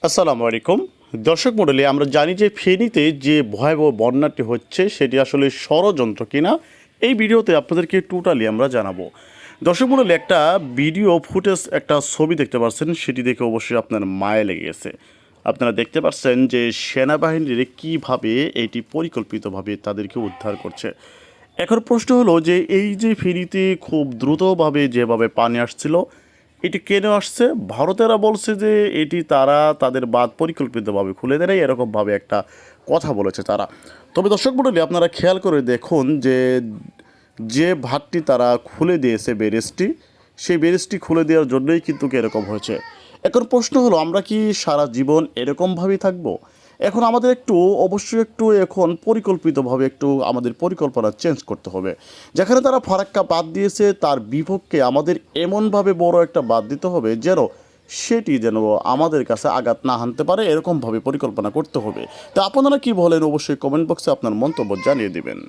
আসসালামু আলাইকুম দর্শক মণ্ডলী, আমরা জানি যে ফেনীতে যে ভয়াবহ বন্যাটি হচ্ছে সেটি আসলে ষড়যন্ত্র কিনা এই ভিডিওতে আপনাদেরকে টোটালি আমরা জানাবো। দর্শক মণ্ডলী, একটা ভিডিও ফুটেজ, একটা ছবি দেখতে পাচ্ছেন, সেটি দেখে অবশ্যই আপনার মায়া লেগে গেছে। আপনারা দেখতে পাচ্ছেন যে সেনাবাহিনীর কীভাবে এটি পরিকল্পিতভাবে তাদেরকে উদ্ধার করছে। এখন প্রশ্ন হলো যে এই যে ফেনীতে খুব দ্রুতভাবে যেভাবে পানি আসছিল, এটি কেন আসছে? ভারতেরা বলছে যে এটি তারা তাদের বাঁধ পরিকল্পিতভাবে খুলে দেয় নাই, এরকমভাবে একটা কথা বলেছে তারা। তবে দর্শক মণ্ডলী, আপনারা খেয়াল করে দেখুন যে যে ভাতটি তারা খুলে দিয়েছে ব্যারেজটি, সেই ব্যারেজটি খুলে দেওয়ার জন্যই কিন্তু এরকম হয়েছে। এখন প্রশ্ন হলো, আমরা কি সারা জীবন এরকমভাবেই থাকবো? এখন আমাদের অবশ্যই এখন পরিকল্পিতভাবে আমাদের পরিকল্পনা চেঞ্জ করতে হবে। যেখানে তারা ফারাক্কা বাদ দিয়েছে, তার বিপক্ষে আমাদের এমনভাবে বড় একটা বাদ দিতে হবে যেন আমাদের কাছে আঘাত না হানতে পারে, এরকমভাবে পরিকল্পনা করতে হবে। তা আপনারা কি বলেন? অবশ্যই কমেন্ট বক্সে আপনার মন্তব্য জানিয়ে দিবেন।